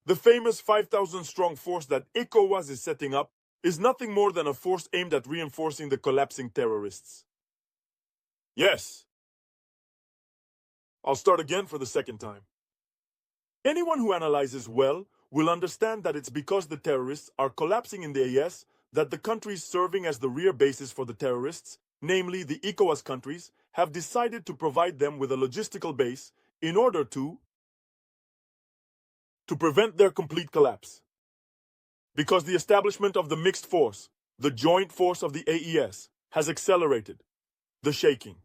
The famous 5,000-strong force that ECOWAS is setting up is nothing more than a force aimed at reinforcing the collapsing terrorists. Yes. I'll start again for the second time. Anyone who analyzes well will understand that it's because the terrorists are collapsing in the AES that the countries serving as the rear bases for the terrorists, namely the ECOWAS countries, have decided to provide them with a logistical base in order to prevent their complete collapse. Because the establishment of the mixed force, the joint force of the AES, has accelerated the shaking,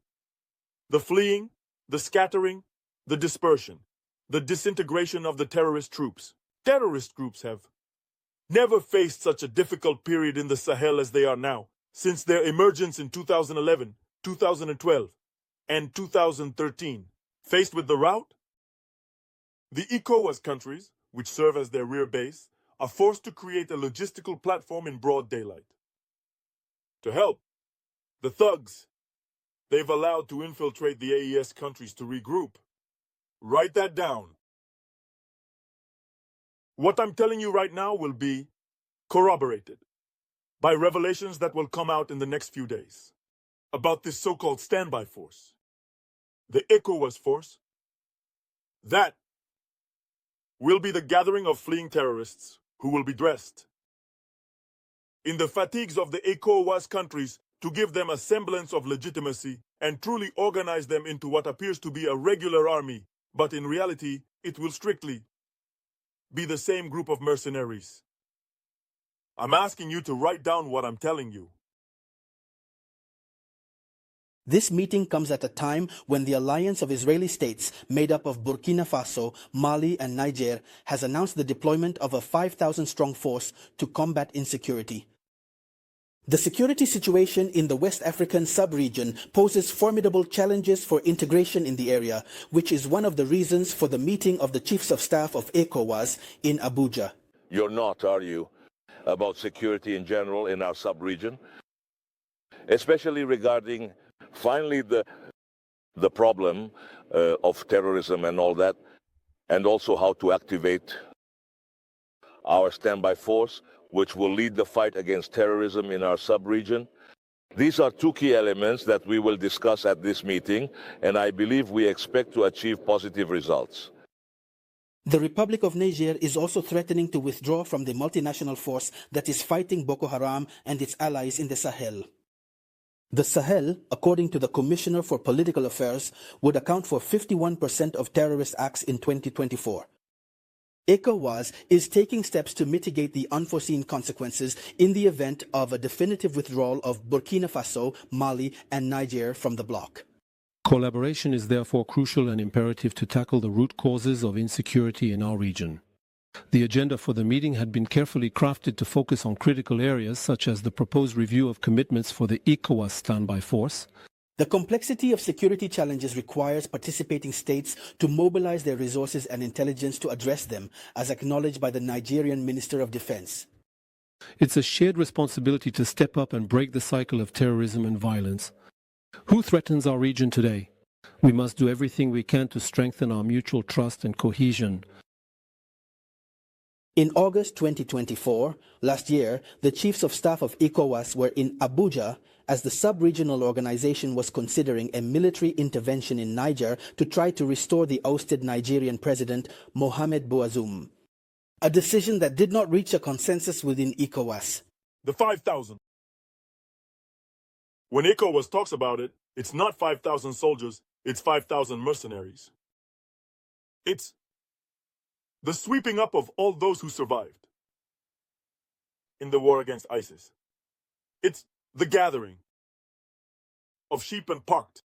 the fleeing, the scattering, the dispersion, the disintegration of the terrorist troops. Terrorist groups have never faced such a difficult period in the Sahel as they are now, since their emergence in 2011, 2012, and 2013. Faced with the rout, the ECOWAS countries, which serve as their rear base, are forced to create a logistical platform in broad daylight. To help, the thugs they've allowed to infiltrate the AES countries to regroup. Write that down. What I'm telling you right now will be corroborated by revelations that will come out in the next few days about this so-called standby force, the ECOWAS force. That will be the gathering of fleeing terrorists who will be dressed in the fatigues of the ECOWAS countries to give them a semblance of legitimacy and truly organize them into what appears to be a regular army, but in reality, it will strictly be the same group of mercenaries. I'm asking you to write down what I'm telling you. This meeting comes at a time when the alliance of Israeli states, made up of Burkina Faso, Mali, and Niger, has announced the deployment of a 5,000-strong force to combat insecurity. The security situation in the West African sub-region poses formidable challenges for integration in the area, which is one of the reasons for the meeting of the Chiefs of Staff of ECOWAS in Abuja. You're not, are you, about security in general in our sub-region? Especially regarding, finally, the problem of terrorism and all that, and also how to activate our standby force, which will lead the fight against terrorism in our sub-region. These are two key elements that we will discuss at this meeting, and I believe we expect to achieve positive results. The Republic of Niger is also threatening to withdraw from the multinational force that is fighting Boko Haram and its allies in the Sahel. The Sahel, according to the Commissioner for Political Affairs, would account for 51% of terrorist acts in 2024. ECOWAS is taking steps to mitigate the unforeseen consequences in the event of a definitive withdrawal of Burkina Faso, Mali, and Niger from the bloc. Collaboration is therefore crucial and imperative to tackle the root causes of insecurity in our region. The agenda for the meeting had been carefully crafted to focus on critical areas such as the proposed review of commitments for the ECOWAS standby force. The complexity of security challenges requires participating states to mobilize their resources and intelligence to address them, as acknowledged by the Nigerian Minister of Defense. It's a shared responsibility to step up and break the cycle of terrorism and violence. Who threatens our region today? We must do everything we can to strengthen our mutual trust and cohesion. In August 2024, last year, the Chiefs of Staff of ECOWAS were in Abuja as the sub-regional organization was considering a military intervention in Niger to try to restore the ousted Nigerian president, Mohamed Bazoum. A decision that did not reach a consensus within ECOWAS. The 5,000. When ECOWAS talks about it, it's not 5,000 soldiers, it's 5,000 mercenaries. It's the sweeping up of all those who survived in the war against ISIS. It's the gathering of sheep and parked.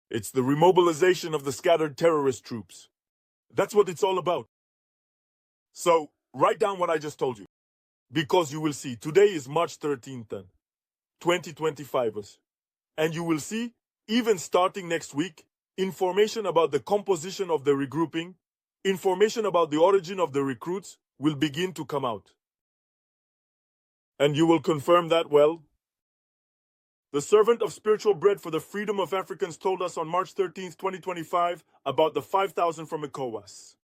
It's the remobilization of the scattered terrorist troops. That's what it's all about. So, write down what I just told you. Because you will see, today is March 13th, 2025. And you will see, even starting next week, information about the composition of the regrouping, information about the origin of the recruits will begin to come out. And you will confirm that, well, the servant of spiritual bread for the freedom of Africans told us on March 13th, 2025 about the 5,000 from ECOWAS.